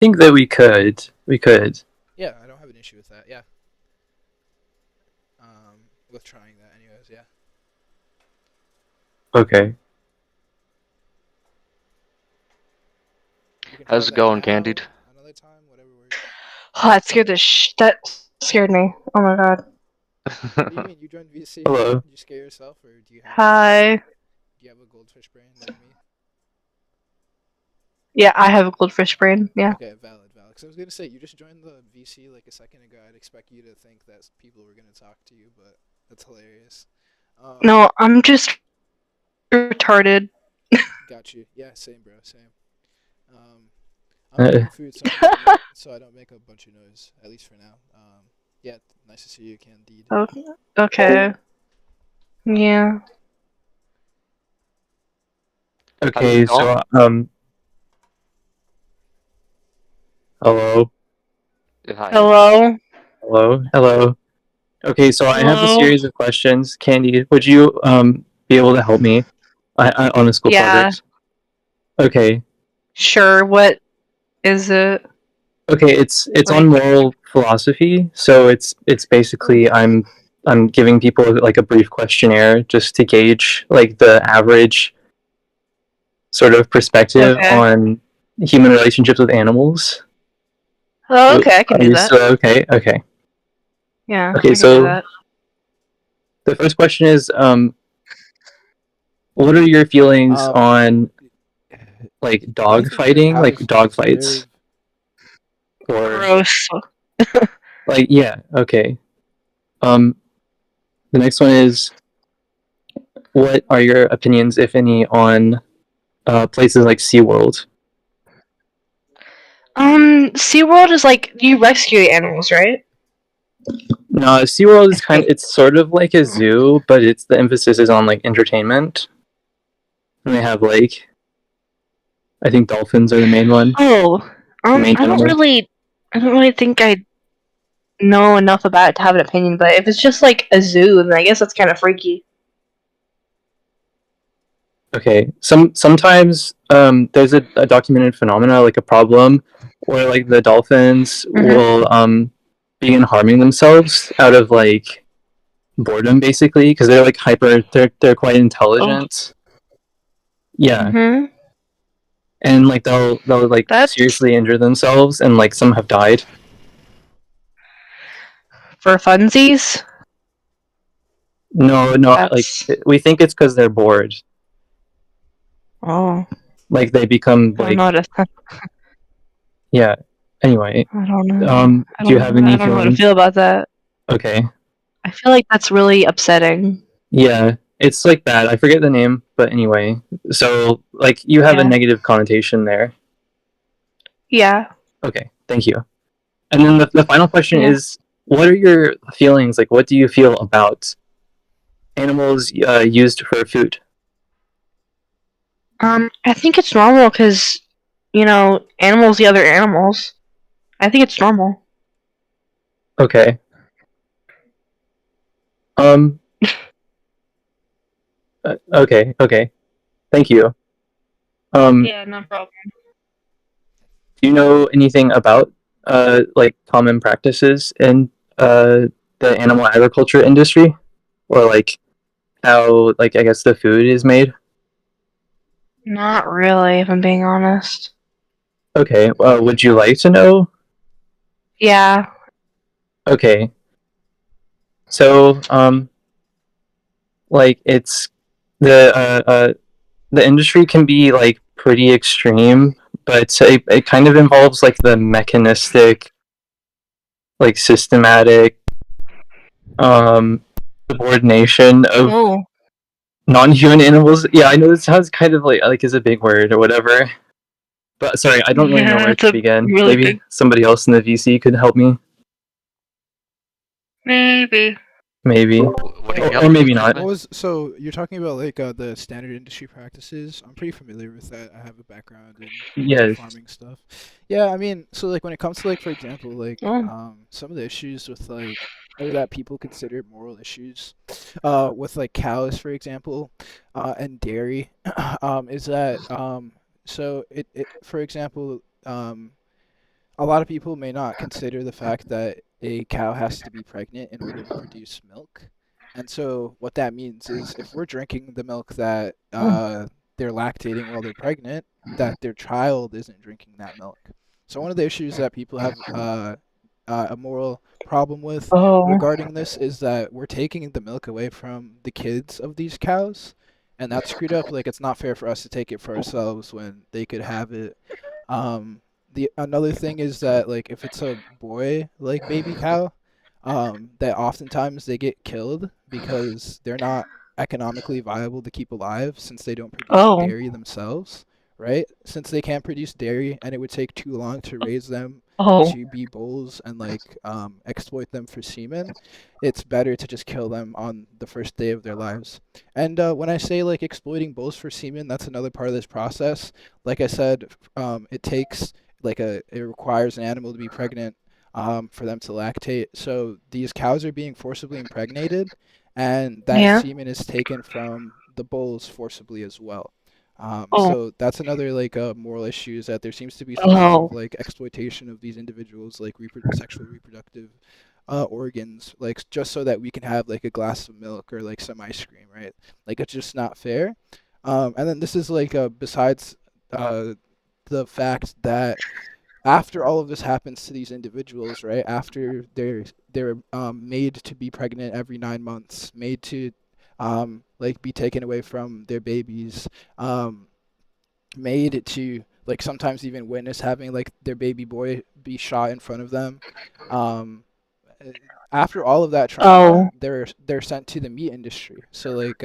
think that we could. We could. Yeah, I don't have an issue with that. Yeah. With trying that, anyways. Yeah. Okay. We can try How's it that going, now, Candid? another time, whatever works. Oh, that scared me. Oh my god. What do you mean? You joined VC? Hello. Did you scare yourself, or do you have Hi. do you have a goldfish brain like me? Yeah, I have a goldfish brain. Yeah. Okay, valid. Because I was gonna say you just joined the VC like a second ago. I'd expect you to think that people were gonna talk to you, but that's hilarious. No, I'm just retarded. Got you. Yeah, same, bro. Same. I'm making food, so I don't make a bunch of noise, at least for now. Yeah, nice to see you, Candide. Oh, okay. Yeah. Okay, so hello. Hi. Hello. Hello. Hello. Okay, so I have a Hello. series of questions. Candy, would you be able to help me on a school Yeah. project? Okay. Sure. What is it? Okay, it's Like- on moral philosophy. So it's basically I'm giving people like a brief questionnaire just to gauge like the average sort of perspective Okay. on human relationships with animals. Oh, okay, I can Are do you that. still okay? Okay. Yeah. Okay, I can so do that. the first question is what are your feelings on like dog fighting, like dog fights? Or Gross. like yeah, okay. The next one is what are your opinions, if any, on places like SeaWorld? SeaWorld is like you rescue animals, right? No, SeaWorld is it's sort of like a zoo, but it's the emphasis is on like entertainment. And they have like I think dolphins are the main one. Oh, Main I don't animal. really think I know enough about it to have an opinion. But if it's just like a zoo, then I guess that's kind of freaky. Okay. Sometimes there's a documented phenomena like a problem where like the dolphins will begin harming themselves out of like boredom basically because they're like they're quite intelligent. Yeah. And like they'll like seriously injure themselves and like some have died. For funsies? No, like we think it's because they're bored. Oh. Like they become like yeah. Anyway, I don't know. do you have any I don't know how to feelings? feel about that. Okay. I feel like that's really upsetting. Yeah, it's like that. I forget the name, but anyway. So like you have a negative connotation there. Yeah. Okay, thank you. And then the final question is, what are your feelings? Like, what do you feel about animals used for food? I think it's normal because, animals the other animals. I think it's normal. Okay. Okay. Thank you. Yeah, no problem. Do you know anything about like common practices in the animal agriculture industry, or like how like I guess the food is made? Not really, if I'm being honest. Okay. Would you like to know? Yeah. Okay. So like it's the industry can be like pretty extreme, but it kind of involves like the mechanistic, like systematic subordination of non-human animals. Yeah, I know this sounds kind of like is a big word or whatever. But sorry, I don't really know where to begin. Really Maybe somebody else in the VC could help me. Maybe. Maybe. Or maybe not. So you're talking about like the standard industry practices? I'm pretty familiar with that. I have a background in farming stuff. Yeah, I mean, so like when it comes to like for example like some of the issues with like or that people consider moral issues with like cows for example and dairy is that so it for example a lot of people may not consider the fact that a cow has to be pregnant in order to produce milk. And so what that means is if we're drinking the milk that they're lactating while they're pregnant, that their child isn't drinking that milk. So one of the issues that people have a moral problem with Oh. regarding this is that we're taking the milk away from the kids of these cows, and that's screwed up. Like it's not fair for us to take it for ourselves when they could have it. The another thing is that like if it's a boy like baby cow, that oftentimes they get killed because they're not economically viable to keep alive since they don't produce Oh. dairy themselves, right? Since they can't produce dairy and it would take too long to raise them Oh. to be bulls and like exploit them for semen, it's better to just kill them on the first day of their lives. And when I say like exploiting bulls for semen, that's another part of this process. Like I said, it takes it requires an animal to be pregnant for them to lactate. So these cows are being forcibly impregnated, and that Yeah. semen is taken from the bulls forcibly as well. Oh. So that's another moral issue is that there seems to be some sort of like exploitation of these individuals like sexual reproductive organs, like just so that we can have like a glass of milk or like some ice cream, right? Like it's just not fair. And then this is like besides the fact that after all of this happens to these individuals, right? After they're made to be pregnant every 9 months, made to like be taken away from their babies, made to like sometimes even witness having like their baby boy be shot in front of them. Um, After all of that trauma, they're sent to the meat industry. So like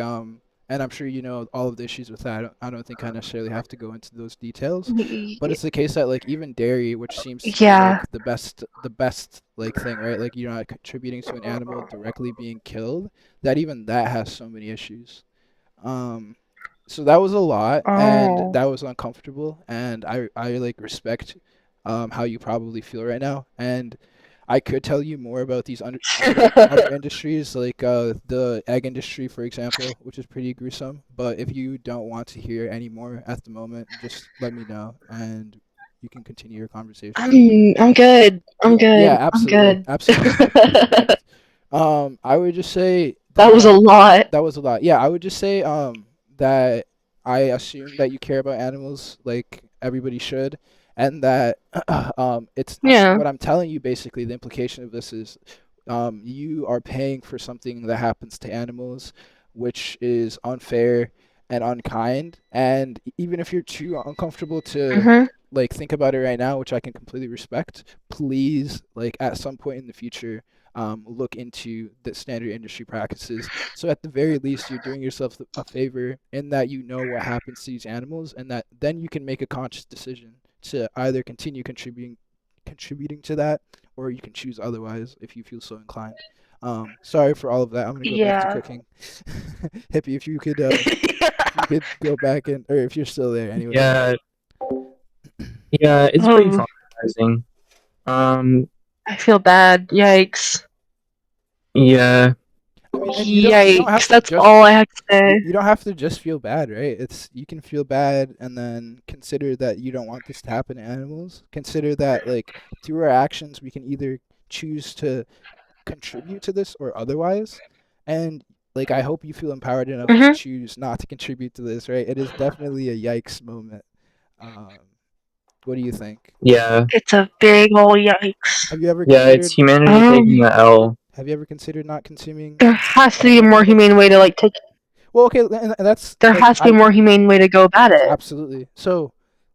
and I'm sure you know all of the issues with that. I don't think I necessarily have to go into those details, but it's the case that like even dairy, which seems to be Yeah. like the best like thing, right? Like you're not contributing to an animal directly being killed. That even that has so many issues. Um, so that was a lot, and Oh. that was uncomfortable, and I like respect how you probably feel right now, and I could tell you more about these other industries, like the egg industry, for example, which is pretty gruesome. But if you don't want to hear any more at the moment, just let me know, and you can continue your conversation. I'm good. I'm good. Yeah, I'm absolutely, good. absolutely. Respect. I would just say That was a lot. that was a lot. Yeah, I would just say that I assume that you care about animals like everybody should, and that it's Yeah. what I'm telling you. Basically, the implication of this is you are paying for something that happens to animals, which is unfair and unkind. And even if you're too uncomfortable to Mhm. like think about it right now, which I can completely respect, please like at some point in the future look into the standard industry practices. So at the very least, you're doing yourself a favor in that you know what happens to these animals, and that then you can make a conscious decision to either continue contributing to that, or you can choose otherwise if you feel so inclined. Sorry for all of that. I'm gonna go back to Yeah. cooking. Hippie, if you could go back and or if you're still there anyway. Yeah, yeah, it's pretty Oh, traumatizing. I feel bad. Yikes. Yeah, I mean, and you don't have Yikes. to That's just all I have to say. you don't have to just feel bad, right? It's you can feel bad and then consider that you don't want this to happen to animals. Consider that like through our actions we can either choose to contribute to this or otherwise. And like I hope you feel empowered enough to Mhm. choose not to contribute to this, right? It is definitely a yikes moment. Um, what do you think? yeah, It's a big ol' yikes. Have you ever yeah. It's considered humanity taking the L. have you ever considered not consuming There has to be a animal more products? humane way to like take. Well, okay, and that's There like has to be a more humane way to go about it. absolutely. So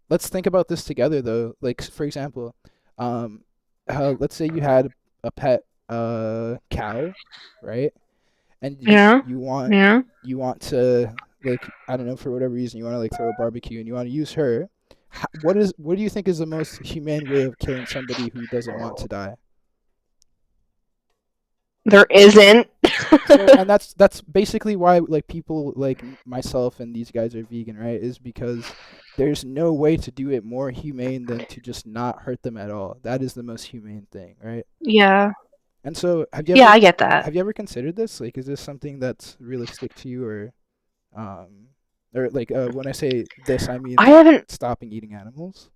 let's think about this together, though. Like, for example, um, let's say you had a pet cow, right? And Yeah. you want Yeah. to like I don't know for whatever reason you want to like throw a barbecue and you want to use her. What do you think is the most humane way of killing somebody who doesn't want to die? There isn't. So and that's basically why like people like myself and these guys are vegan, right? Is because there's no way to do it more humane than to just not hurt them at all. That is the most humane thing, right? Yeah. And so Yeah, I get that. have you ever considered this? Like is this something that's realistic to you or like when I say this I mean I haven't. stopping eating animals?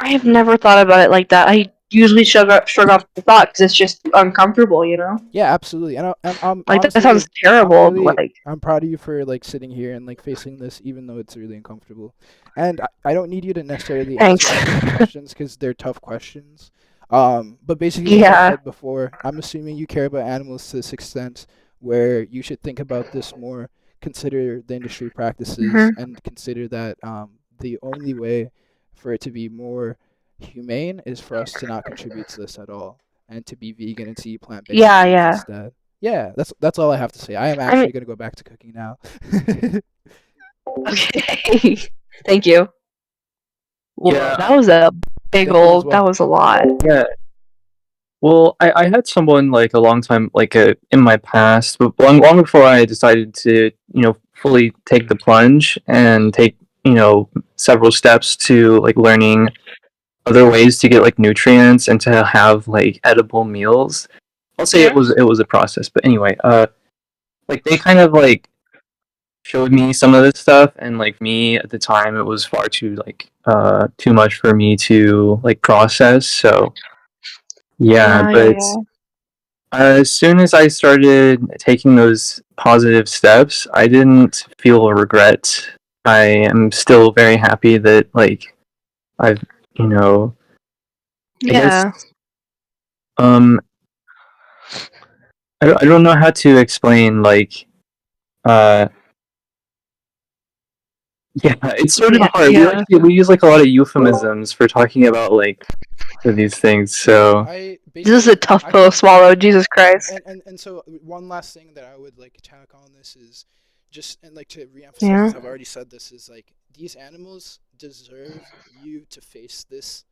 I have never thought about it like that. I usually shrug off the thought because it's just uncomfortable, you know. Yeah, absolutely. And I'm Like that honestly sounds like terrible. But, like, I'm proud of you for like sitting here and like facing this, even though it's really uncomfortable. And I don't need you to necessarily thanks. answer all these questions because they're tough questions. But basically, like I Yeah. said before, I'm assuming you care about animals to this extent where you should think about this more, consider the industry practices, Mhm. and consider that the only way for it to be more humane is for us to not contribute to this at all and to be vegan and to eat plant-based Yeah, foods yeah. instead. Yeah, that's all I have to say. I am I actually mean, gonna go back to cooking now. okay. Thank you. Well, Yeah. that was a big Thank you as old. well. That was a lot. Yeah. Well, I had someone like a long time, like in my past, but long before I decided to, fully take the plunge and take, several steps to like learning other ways to get like nutrients and to have like edible meals. I'll say Yeah. it was a process, but anyway, like they kind of like showed me some of this stuff, and like me at the time, it was far too much for me to like process. So yeah, but Yeah. as soon as I started taking those positive steps, I didn't feel a regret. I am still very happy that like I've I guess Yeah. um I don't know how to explain like uh yeah, it's sort of hard. Yeah. We use like a lot of euphemisms for talking about like these things. So This is a tough pill to swallow. Jesus Christ. And so one last thing that I would like tack on this is just and like to reemphasize, Yeah. 'cause I've already said this, is like these animals deserve you to face this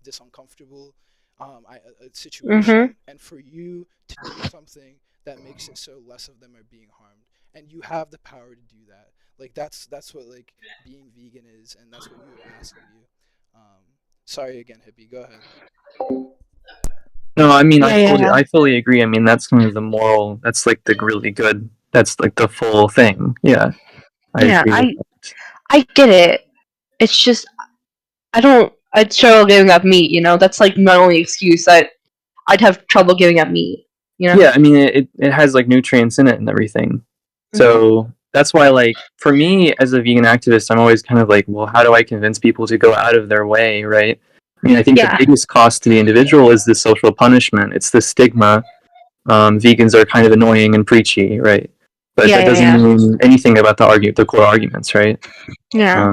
this uncomfortable situation, and for you to do something that makes it so less of them are being harmed, and you have the power to do that. Like that's what like being vegan is, and that's what we would ask of you. Sorry again, hippie. Go ahead. no, I mean Yeah. I fully agree. I mean that's kind of the moral. That's like the really good. That's like the full thing. Yeah, I Yeah. agree with that. I get it. It's just I'd struggle giving up meat. You know, that's like my only excuse. I'd have trouble giving up meat. You know. Yeah, I mean it has like nutrients in it and everything. So that's why like for me as a vegan activist, I'm always kind of like, well, how do I convince people to go out of their way, right? I mean, I think the biggest cost to the individual is the social punishment. It's the stigma. Vegans are kind of annoying and preachy, right? But that doesn't mean anything about the core arguments, right? Yeah.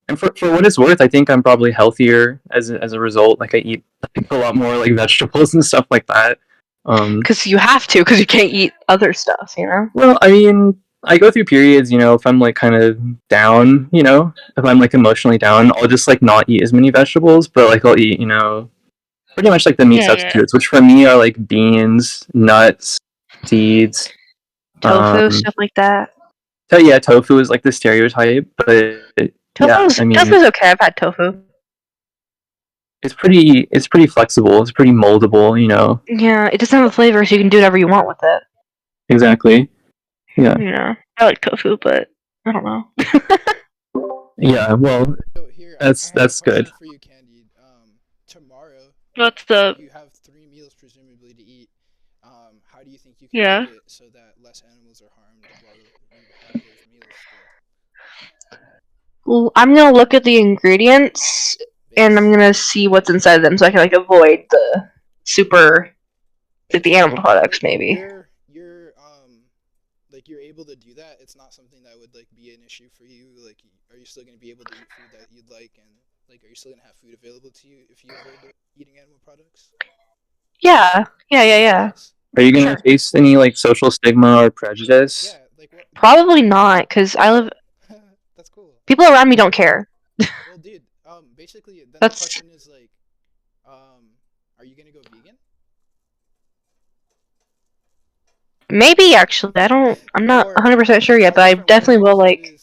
And for what it's worth, I think I'm probably healthier as a result. Like I eat a lot more like vegetables and stuff like that. Because you have to, because you can't eat other stuff, you know? Well, I mean, I go through periods, if I'm like kind of down, if I'm like emotionally down, I'll just like not eat as many vegetables, but like I'll eat, pretty much like the meat substitutes, which for me are like beans, nuts, seeds, tofu, stuff like that. So yeah, tofu is like the stereotype, but tofu's okay. I've had tofu. It's pretty flexible. It's pretty moldable, Yeah, it doesn't have a flavor, so you can do whatever you want with it. Exactly. Yeah. Yeah, I like tofu, but I don't know. Yeah, well, So here, that's good. For you, Candy. Tomorrow. What's the? You have 3 meals presumably to eat. How do you think you can make it so that less animals are harmed while you have those meals still? Well, I'm gonna look at the ingredients and I'm gonna see what's inside them, so I can like avoid the super, like the animal products, maybe. You're able to do that. It's not something that would like be an issue for you. Like, are you still gonna be able to eat food that you'd like, and like, are you still gonna have food available to you if you avoid eating animal products? Yeah. Are you gonna face any like social stigma or prejudice? Yeah, like what? Probably not, cause I live. That's cool. People around me don't care. Well, dude, basically, then the question is like, are you gonna go vegan? Maybe actually, I'm not 100% sure yet, but I definitely will like.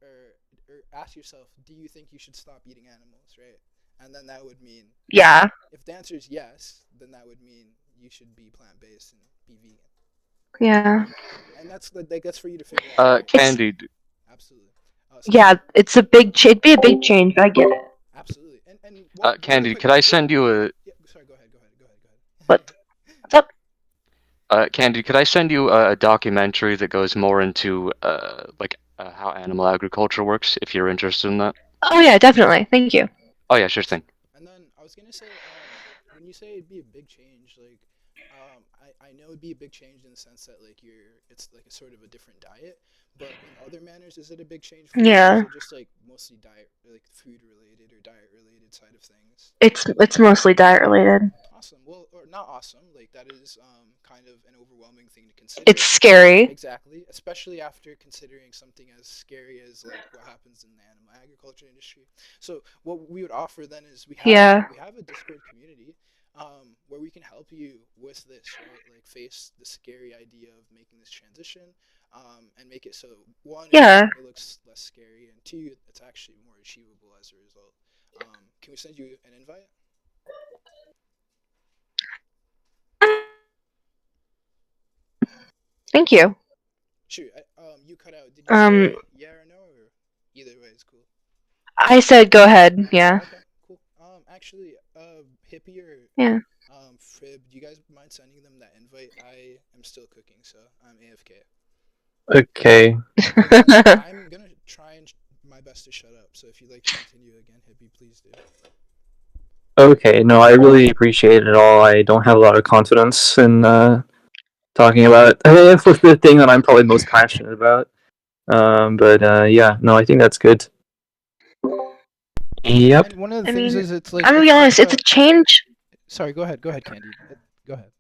Or ask yourself, do you think you should stop eating animals, right? And then that would mean. Yeah. If the answer is yes, then that would mean you should be plant-based and be vegan. Yeah. And that's for you to figure out. Candy. Absolutely. Yeah, it's a big. It'd be a big change, but I get it. And Candy, could I send you a? Yeah, sorry. Go ahead. What? What's up? Candy, could I send you a documentary that goes more into how animal agriculture works, if you're interested in that? Oh yeah, definitely. Thank you. Oh yeah, sure thing. And then I was gonna say, when you say it'd be a big change, like, I know it'd be a big change in the sense that like it's like a sort of a different diet, but in other manners, is it a big change for you? Yeah. Or is it just like mostly diet, like food related or diet related side of things? It's mostly diet related. Awesome. Well, or not awesome. Like that is kind of an overwhelming thing to consider. It's scary. Exactly, especially after considering something as scary as like what happens in the animal agriculture industry. So what we would offer then is we have a Discord community where we can help you with this, right? Like face the scary idea of making this transition, and make it so one, it looks less scary, and two, it's actually more achievable as a result. Can we send you an invite? Thank you. Sure. You cut out. Did you say yeah or no, or either way is cool? I said go ahead. Yeah. Okay. Cool. Actually, Hippie or Frib, do you guys mind sending them that invite? I am still cooking, so I'm AFK. Okay. I'm gonna try and my best to shut up. So if you'd like to continue again, Hippie, please do. Okay. No, I really appreciate it all. I don't have a lot of confidence in talking about it's the thing that I'm probably most passionate about. But yeah, no, I think that's good. Yep. And one of the things is it's like I'm gonna be honest, it's a change. Sorry, go ahead, Candy. Go ahead.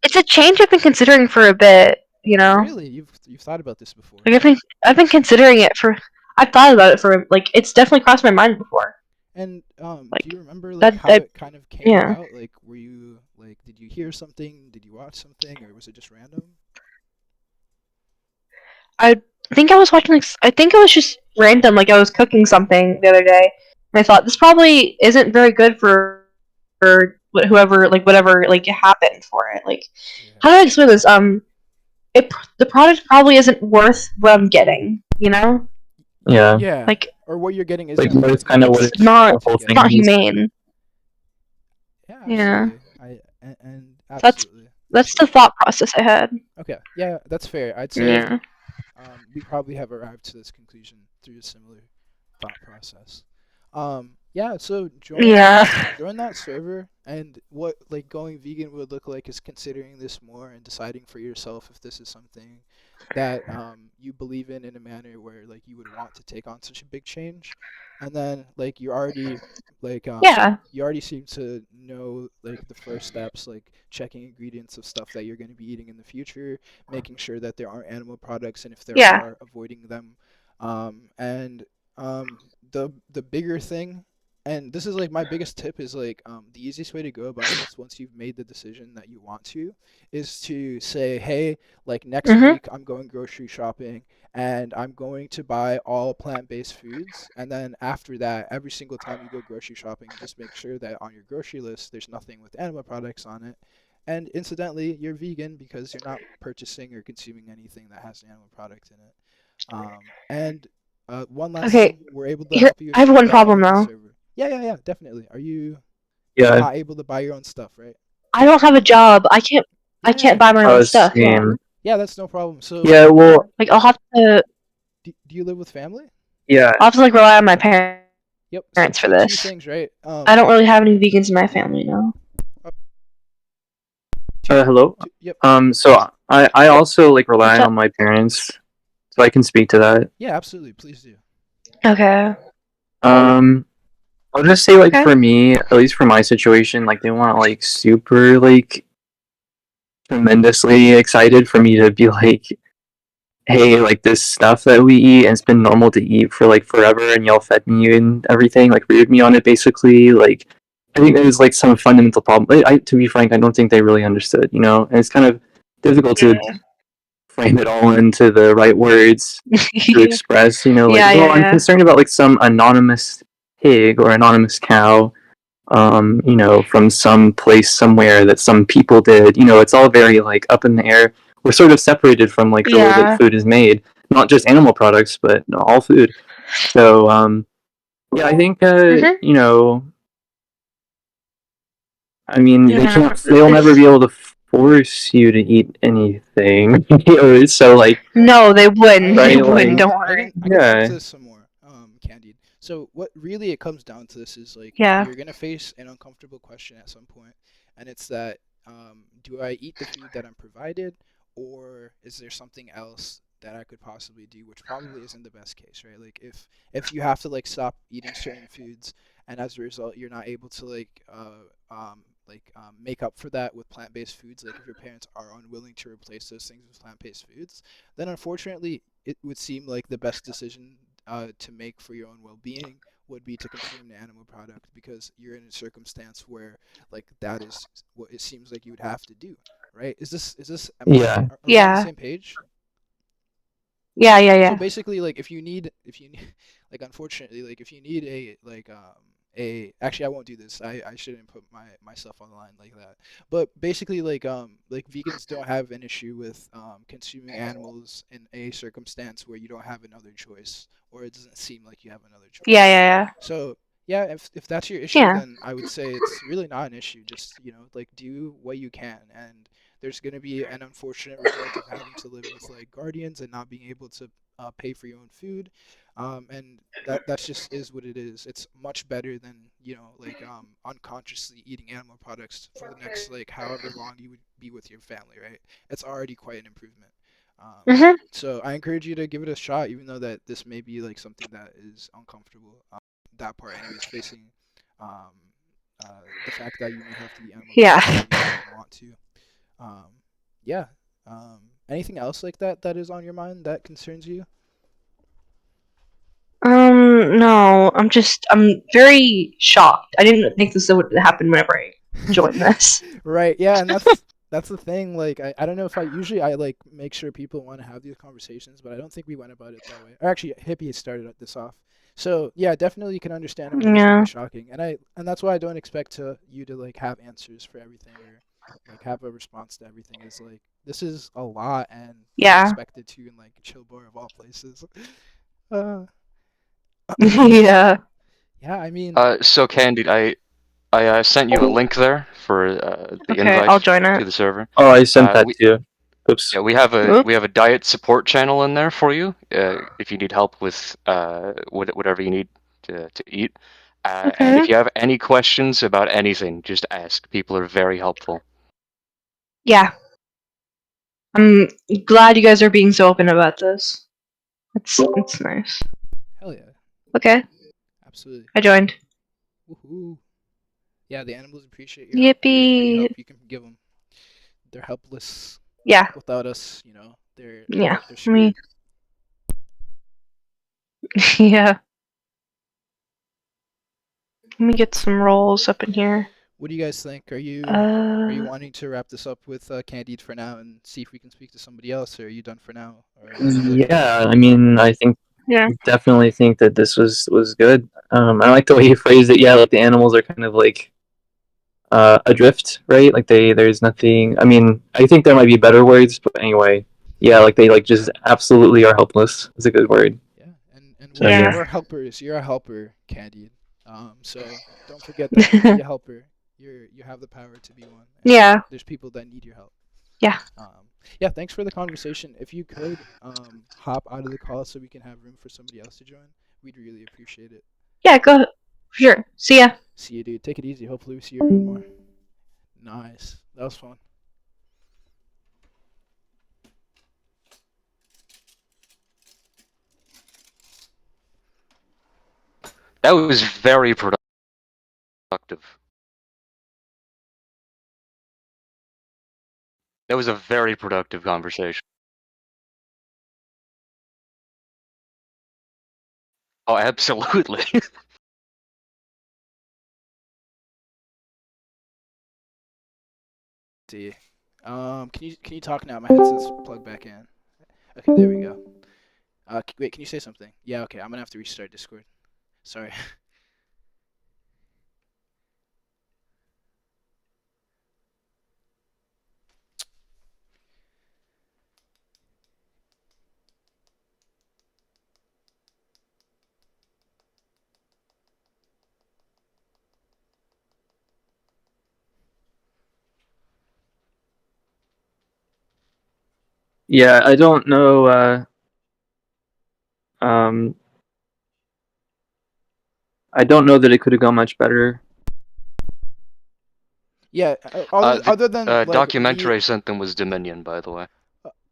It's a change I've been considering for a bit, you know. Really, you've thought about this before? Like I've been considering it for. I've thought about it for like it's definitely crossed my mind before. And do you remember like how it kind of came out? Like, were you like, did you hear something? Did you watch something, or was it just random? I think I was watching. Like, I think it was just random. Like I was cooking something the other day, and I thought this probably isn't very good for whoever like whatever like happened for it. Like, how do I explain this? The product probably isn't worth what I'm getting. You know? Yeah. Yeah. Like, or what you're getting is like it's kind of what it's not humane. Yeah. And absolutely. That's the thought process I had. Okay. Yeah, that's fair. I'd say we probably have arrived to this conclusion through a similar thought process. Yeah, so join that server, and what like going vegan would look like is considering this more and deciding for yourself if this is something that you believe in a manner where like you would want to take on such a big change. And then like you already like you already seem to know like the first steps, like checking ingredients of stuff that you're going to be eating in the future, making sure that there aren't animal products, and if there are, avoiding them. And the bigger thing, and this is like my biggest tip, is like the easiest way to go about this once you've made the decision that you want to is to say, hey, like next week I'm going grocery shopping and I'm going to buy all plant-based foods, and then after that every single time you go grocery shopping, just make sure that on your grocery list there's nothing with animal products on it, and incidentally you're vegan because you're not purchasing or consuming anything that has an animal product in it. And one last thing, we're able to help you. I have one problem though. Yeah, definitely. Are you not able to buy your own stuff, right? I don't have a job. I can't buy my own stuff. Yeah, that's no problem. So like I'll have to. Do you live with family? Yeah. I'll have to like rely on my parents. Yep. For this. Two things, right? I don't really have any vegans in my family now. Hello. Yep. So I also like rely on my parents, so I can speak to that. Yeah, absolutely. Please do. Okay. I'll just say like for me, at least for my situation, like they want like super like tremendously excited for me to be like, hey, like this stuff that we eat and it's been normal to eat for like forever, and y'all fed me and everything, like reared me on it basically. Like I think there's like some fundamental problem. To be frank, I don't think they really understood, you know, and it's kind of difficult to frame it all into the right words to express, you know, like I'm concerned about like some anonymous pig or anonymous cow, you know, from some place somewhere that some people did, you know, it's all very like up in the air. We're sort of separated from like the way that food is made, not just animal products, but all food. So Yeah, I think Mhm. you know, I mean, they Yeah. can't. They'll never be able to force you to eat anything. So like, No, they wouldn't. They right? wouldn't. Like, I Don't can worry. I can add to yeah, this some more, Candide. So what really it comes down to this is like Yeah. you're gonna face an uncomfortable question at some point, and it's that do I eat the food that I'm provided, or is there something else that I could possibly do, which probably isn't the best case, right? Like if you have to like stop eating certain foods, and as a result you're not able to make up for that with plant-based foods, like if your parents are unwilling to replace those things with plant-based foods, then unfortunately it would seem like the best decision to make for your own well-being would be to consume the animal product because you're in a circumstance where like that is what it seems like you would have to do, right? Is this yeah, are we on the Yeah. same page? Yeah. Yeah. So Yeah. basically, like if you need, like unfortunately, like if you need actually I won't do this. I shouldn't put myself on the line like that. But basically, like vegans don't have an issue with consuming animals in a circumstance where you don't have another choice, or it doesn't seem like you have another Yeah. choice. Yeah. So yeah, if that's your issue, Yeah. then I would say it's really not an issue. Just like do what you can, and there's gonna be an unfortunate result of having to live with like guardians and not being able to pay for your own food, and that's just is what it is. It's much better than like unconsciously eating animal products for the next like however long you would be with your family, right? It's already quite an improvement. Mhm. So I encourage you to give it a shot, even though that this may be like something that is uncomfortable. That part, anyways, facing um, the fact that you may have to eat animal Yeah. products even though you don't want to. Um, yeah. Anything else like that is on your mind that concerns you? No. I'm very shocked. I didn't think this would happen whenever I joined this. Right. Yeah, and that's the thing. Like, I don't know if I like make sure people want to have these conversations, but I don't think we went about it that way. Or actually, Hippie started this off. So yeah, definitely you can understand how this would be Yeah. shocking, and that's why I don't expect you to like have answers for everything or like have a response to everything. Is like this is a lot, and you're Yeah. expected to in like Chillbar of all places. Uh, Yeah. yeah, I mean, So Candid, I sent you a link there for the Okay, I'll invite join to it. the server. Oh, I sent that We to you. Oops. Yeah, we Oop. have a diet support channel in there for you if you need help with whatever you need to eat. And Okay. if you have any questions about anything, just ask. People are very helpful. Yeah. I'm glad you guys are being so open about this. It's nice. hell yeah, Okay, absolutely. I joined. Woohoo! Yeah, the animals appreciate any Yippee. help you can give them. They're helpless Yeah. without us. They're Yeah. they're Let me. screwed. Yeah. Let me get some rolls up in here. What do you guys think? Are you Uh. wanting to wrap this up with Candide for now and see if we can speak to somebody else, or are you done for now, or would you like to? Yeah, I mean, I think Yeah. definitely think that this was good. I like the way you phrased it. Yeah, like the animals are kind of like adrift, right? Like there's nothing. I mean, I think there might be better words, but anyway, yeah, like they like just absolutely are helpless. It's a good word. Yeah, and So we're yeah, Yeah. we're helpers. You're a helper, Candide. So don't forget that. Be a helper. You have the power to be one, and Yeah. there's people that need your help. Yeah. Yeah, thanks for the conversation. If you could hop out of the call so we can have room for somebody else to join, we'd really appreciate it. Yeah. Go. Sure. See ya. See you, dude. Take it easy. Hopefully, we see you around more. Nice. That was fun. That was very productive. That was a very productive conversation. Oh, absolutely. See. Can you talk now? My headset's plugged back in. Okay, there we go. Wait, can you say something? Yeah, okay. I'm gonna have to restart Discord. Sorry. Yeah, I don't know. Um, I don't know that it could have gone much better. Yeah, The other than like documentary I sent them was Dominion, by the way.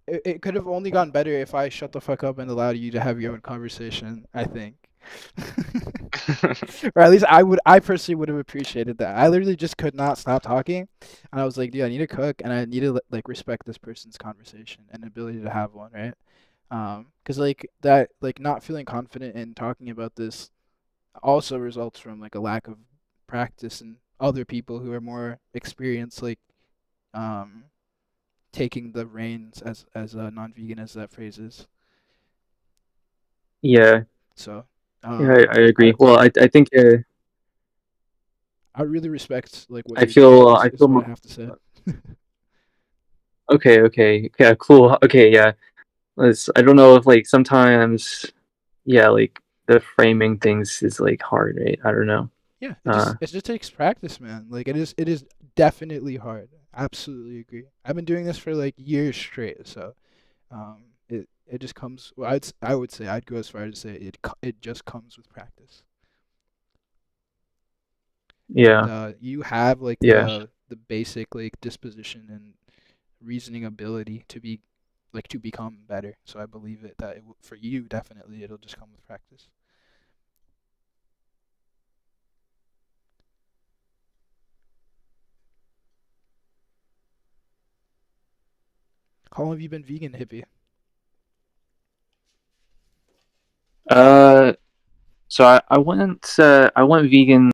it could have only gone better if I shut the fuck up and allowed you to have your own conversation, I think. Or at least I personally would have appreciated that. I literally just could not stop talking, and I was like, dude, I need to cook, and I need to like respect this person's conversation and ability to have one, right? Because like that, like not feeling confident in talking about this also results from like a lack of practice and other people who are more experienced, like um taking the reins as non-vegan as that phrase is. Yeah, So yeah, I agree. Well, I think I really respect like what I you're doing. feel Is what I have to say. okay, yeah, cool. Okay, yeah. I don't know if like sometimes, yeah, like the framing things is like hard, right? I don't know. Yeah, it just takes practice, man. Like it is definitely hard. Absolutely agree. I've been doing this for like years straight, so it just comes. Well, I would say I'd go as far as to say it just comes with practice. Yeah, And you have like yeah, the basic like disposition and reasoning ability to be like to become better. So I believe it that for you definitely it'll just come with practice. How long have you been vegan, Hippie? uh, so I went vegan